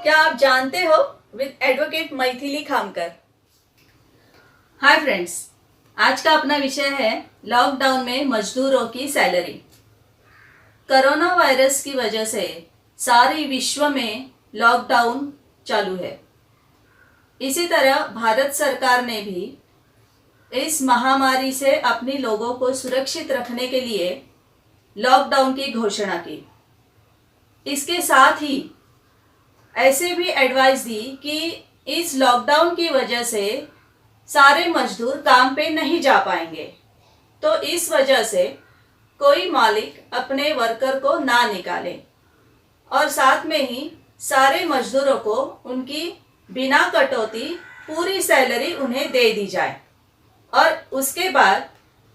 क्या आप जानते हो with advocate Maithili Khamkar. Hi friends, आज का अपना विषय है लॉकडाउन में मजदूरों की सैलरी। कोरोना वायरस की वजह से सारी विश्व में लॉकडाउन चालू है। इसी तरह भारत सरकार ने भी इस महामारी से अपने लोगों को सुरक्षित रखने के लिए लॉकडाउन की घोषणा की। इसके साथ ही ऐसे भी एडवाइस दी कि इस लॉकडाउन की वजह से सारे मजदूर काम पे नहीं जा पाएंगे, तो इस वजह से कोई मालिक अपने वर्कर को ना निकाले और साथ में ही सारे मजदूरों को उनकी बिना कटौती पूरी सैलरी उन्हें दे दी जाए। और उसके बाद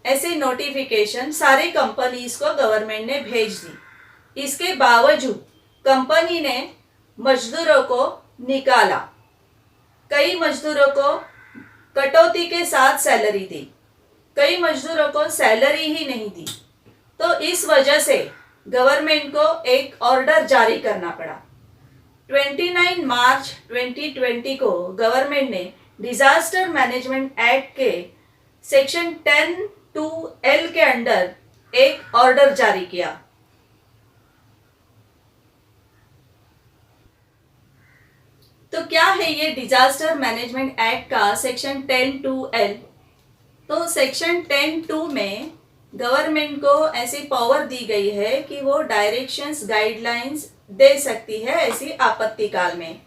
ऐसे नोटिफिकेशन सारे कंपनीज को गवर्नमेंट ने भेज दी। इसके बावजूद कंपनी ने मजदूरों को निकाला। कई मजदूरों को कटौती के साथ सैलरी दी, कई मजदूरों को सैलरी ही नहीं दी। तो इस वजह से गवर्नमेंट को एक ऑर्डर जारी करना पड़ा। 29 मार्च 2020 को गवर्नमेंट ने डिजास्टर मैनेजमेंट एक्ट के सेक्शन 10(2)(L) के अंडर एक ऑर्डर जारी किया। तो क्या है ये डिजास्टर मैनेजमेंट एक्ट का सेक्शन 10(2)(L)? तो सेक्शन 10(2) में गवर्नमेंट को ऐसी पावर दी गई है कि वो डायरेक्शंस गाइडलाइंस दे सकती है ऐसी आपत्ति काल में,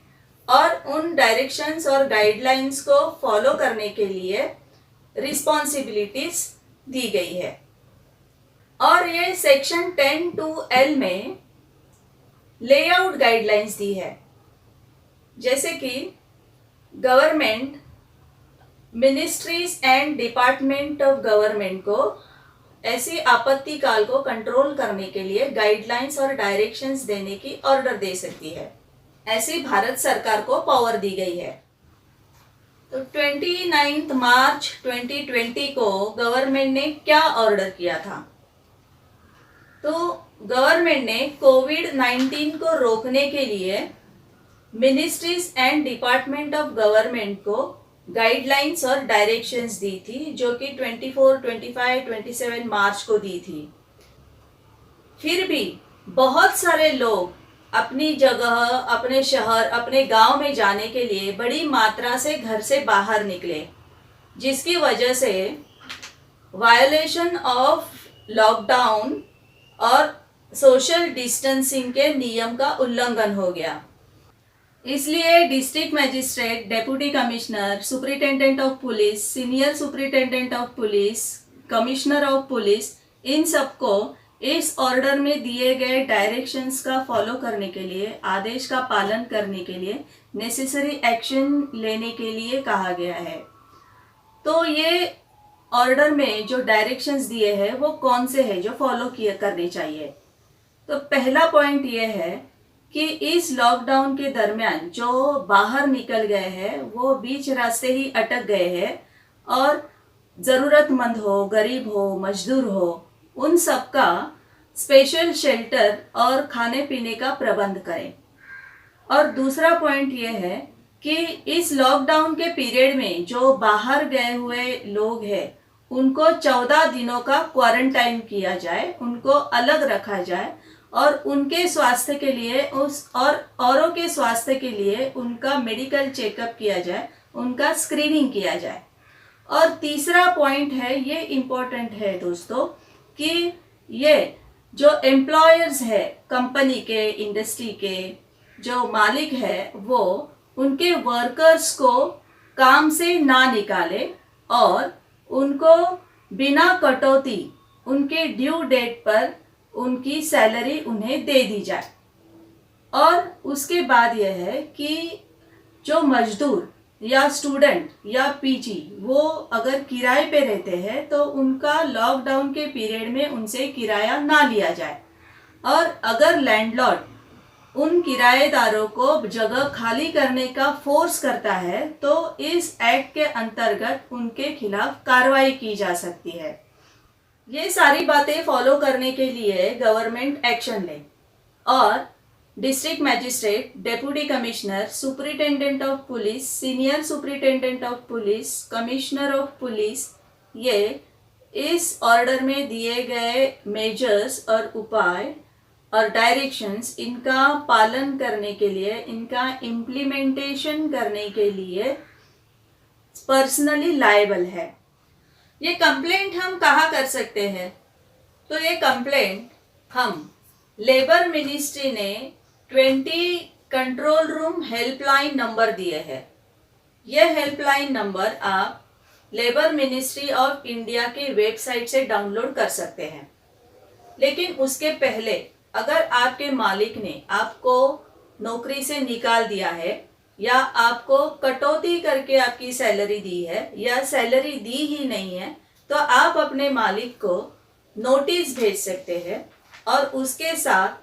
और उन डायरेक्शंस और गाइडलाइंस को फॉलो करने के लिए रिस्पॉन्सिबिलिटीज दी गई है। और ये सेक्शन 10(2)(L) में लेआउट गाइडलाइंस दी है, जैसे कि government ministries and department of government को ऐसी आपत्ति काल को कंट्रोल करने के लिए गाइडलाइंस और डायरेक्शंस देने की ऑर्डर दे सकती है। ऐसी भारत सरकार को पावर दी गई है। तो 29 मार्च 2020 को गवर्नमेंट ने क्या ऑर्डर किया था? तो गवर्नमेंट ने कोविड-19 को रोकने के लिए ministries and department of government को गाइडलाइंस और डायरेक्शंस दी थी, जो कि 24, 25, 27 मार्च को दी थी। फिर भी बहुत सारे लोग अपनी जगह, अपने शहर, अपने गांव में जाने के लिए बड़ी मात्रा से घर से बाहर निकले, जिसकी वजह से वायलेशन ऑफ लॉकडाउन और सोशल डिस्टेंसिंग के नियम का उल्लंघन हो गया। इसलिए district magistrate, deputy commissioner, superintendent of police, senior superintendent of police, commissioner of police, इन सबको इस ऑर्डर में दिए गए डायरेक्शंस का फॉलो करने के लिए, आदेश का पालन करने के लिए नेसेसरी एक्शन लेने के लिए कहा गया है। तो ये ऑर्डर में जो डायरेक्शंस दिए हैं वो कौन से हैं जो फॉलो करने चाहिए? तो पहला पॉइंट ये है कि इस लॉकडाउन के दरमियान जो बाहर निकल गए हैं वो बीच रास्ते ही अटक गए हैं, और ज़रूरतमंद हो, गरीब हो, मजदूर हो, उन सब का स्पेशल शेल्टर और खाने पीने का प्रबंध करें। और दूसरा पॉइंट ये है कि इस लॉकडाउन के पीरियड में जो बाहर गए हुए लोग हैं उनको 14 दिनों का क्वारंटाइन किया जाए, उनको अलग रखा जाए, और उनके स्वास्थ्य के लिए औरों के स्वास्थ्य के लिए उनका मेडिकल चेकअप किया जाए, उनका स्क्रीनिंग किया जाए। और तीसरा पॉइंट है, ये इम्पोर्टेंट है दोस्तों, कि ये जो एम्प्लॉयर्स है, कंपनी के, इंडस्ट्री के जो मालिक है, वो उनके वर्कर्स को काम से ना निकाले और उनको बिना कटौती उनके ड्यू डेट पर उनकी सैलरी उन्हें दे दी जाए। और उसके बाद यह है कि जो मजदूर या स्टूडेंट या पीजी वो अगर किराए पे रहते हैं तो उनका लॉकडाउन के पीरियड में उनसे किराया ना लिया जाए, और अगर लैंडलॉर्ड उन किराएदारों को जगह खाली करने का फोर्स करता है तो इस एक्ट के अंतर्गत उनके खिलाफ कार्रवाई की जा सकती है। ये सारी बातें फॉलो करने के लिए गवर्नमेंट एक्शन ले, और district magistrate, deputy commissioner, superintendent of police, senior superintendent of police, commissioner of police, ये इस ऑर्डर में दिए गए मेजर्स और उपाय और डायरेक्शंस, इनका पालन करने के लिए, इनका इम्प्लीमेंटेशन करने के लिए पर्सनली लायबल है। ये कंप्लेंट हम कहाँ कर सकते हैं? तो ये कंप्लेंट हम लेबर मिनिस्ट्री ने 20 कंट्रोल रूम हेल्पलाइन नंबर दिए हैं। यह हेल्पलाइन नंबर आप लेबर मिनिस्ट्री ऑफ इंडिया की वेबसाइट से डाउनलोड कर सकते हैं। लेकिन उसके पहले अगर आपके मालिक ने आपको नौकरी से निकाल दिया है या आपको कटौती करके आपकी सैलरी दी है या सैलरी दी ही नहीं है, तो आप अपने मालिक को नोटिस भेज सकते हैं और उसके साथ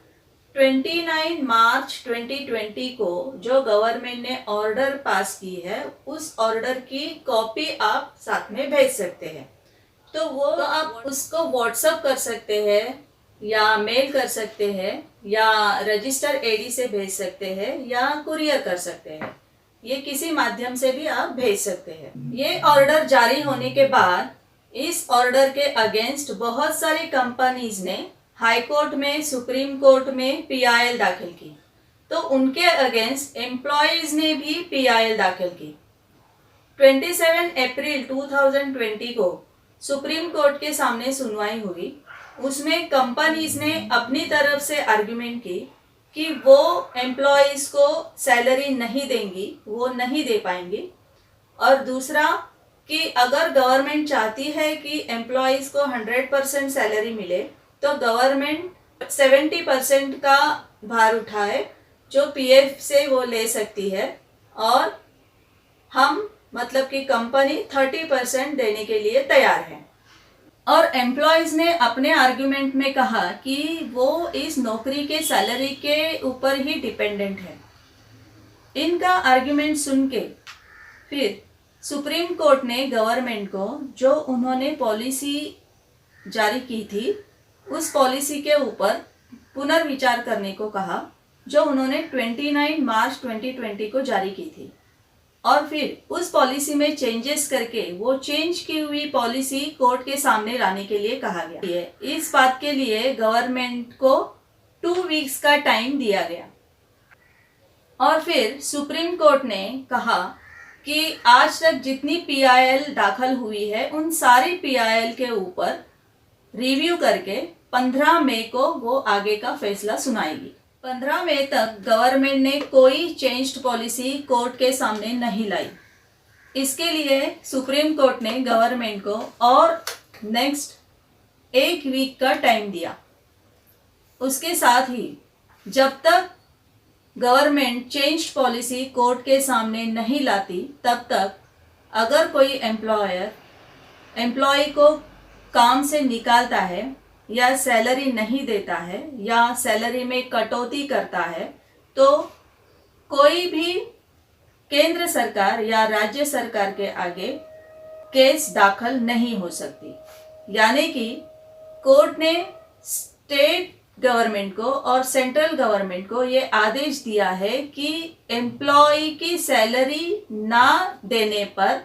29 मार्च 2020 को जो गवर्नमेंट ने ऑर्डर पास की है, उस ऑर्डर की कॉपी आप साथ में भेज सकते हैं। तो आप उसको व्हाट्सअप कर सकते हैं या मेल कर सकते हैं या रजिस्टर एडी से भेज सकते हैं या कुरियर कर सकते हैं। ये किसी माध्यम से भी आप भेज सकते हैं। ये ऑर्डर जारी होने के बाद इस ऑर्डर के अगेंस्ट बहुत सारी कंपनीज ने हाई कोर्ट में, सुप्रीम कोर्ट में पीआईएल दाखिल की। तो उनके अगेंस्ट एम्प्लॉयज ने भी पीआईएल दाखिल की। 27 अप्रैल 2020 को सुप्रीम कोर्ट के सामने सुनवाई हुई। उसमें कंपनीज ने अपनी तरफ से आर्ग्यूमेंट की कि वो एम्प्लॉयज को सैलरी नहीं देंगी, वो नहीं दे पाएंगी। और दूसरा कि अगर गवर्नमेंट चाहती है कि एम्प्लॉयज को 100% सैलरी मिले, तो गवर्नमेंट 70% का भार उठाए जो पीएफ से वो ले सकती है, और हम मतलब कि कंपनी 30% देने के लिए तैयार है। और एम्प्लॉयज ने अपने आर्ग्यूमेंट में कहा कि वो इस नौकरी के सैलरी के ऊपर ही डिपेंडेंट है। इनका आर्ग्यूमेंट सुन के फिर सुप्रीम कोर्ट ने गवर्नमेंट को जो उन्होंने पॉलिसी जारी की थी, उस पॉलिसी के ऊपर पुनर्विचार करने को कहा, जो उन्होंने 29 मार्च 2020 को जारी की थी। और फिर उस पॉलिसी में चेंजेस करके वो चेंज की हुई पॉलिसी कोर्ट के सामने लाने के लिए कहा गया। इस बात के लिए गवर्नमेंट को 2 वीक्स का टाइम दिया गया। और फिर सुप्रीम कोर्ट ने कहा कि आज तक जितनी पीआईएल दाखिल हुई है, उन सारी पीआईएल के ऊपर रिव्यू करके 15 मई को वो आगे का फैसला सुनाएगी। 15 मई तक गवर्नमेंट ने कोई चेंज्ड पॉलिसी कोर्ट के सामने नहीं लाई। इसके लिए सुप्रीम कोर्ट ने गवर्नमेंट को और नेक्स्ट 1 वीक का टाइम दिया। उसके साथ ही जब तक गवर्नमेंट चेंज्ड पॉलिसी कोर्ट के सामने नहीं लाती, तब तक अगर कोई एम्प्लॉय को काम से निकालता है या सैलरी नहीं देता है या सैलरी में कटौती करता है, तो कोई भी केंद्र सरकार या राज्य सरकार के आगे केस दाखिल नहीं हो सकती। यानी कि कोर्ट ने स्टेट गवर्नमेंट को और सेंट्रल गवर्नमेंट को ये आदेश दिया है कि एम्प्लॉय की सैलरी ना देने पर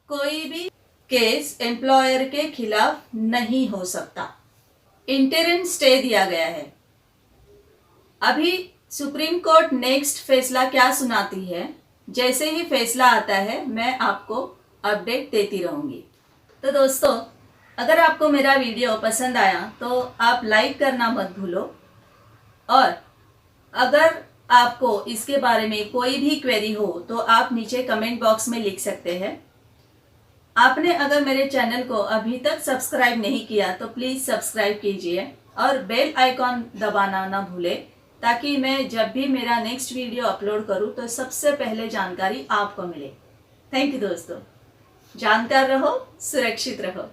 कोई भी केस एम्प्लॉयर के खिलाफ नहीं हो सकता। इंटरिम स्टे दिया गया है। अभी सुप्रीम कोर्ट नेक्स्ट फैसला क्या सुनाती है, जैसे ही फैसला आता है मैं आपको अपडेट देती रहूँगी। तो दोस्तों, अगर आपको मेरा वीडियो पसंद आया तो आप लाइक करना मत भूलो, और अगर आपको इसके बारे में कोई भी क्वेरी हो तो आप नीचे कमेंट बॉक्स में लिख सकते हैं। आपने अगर मेरे चैनल को अभी तक सब्सक्राइब नहीं किया तो प्लीज़ सब्सक्राइब कीजिए और बेल आइकॉन दबाना ना भूलें, ताकि मैं जब भी मेरा नेक्स्ट वीडियो अपलोड करूं तो सबसे पहले जानकारी आपको मिले। थैंक यू दोस्तों। जानकार रहो, सुरक्षित रहो।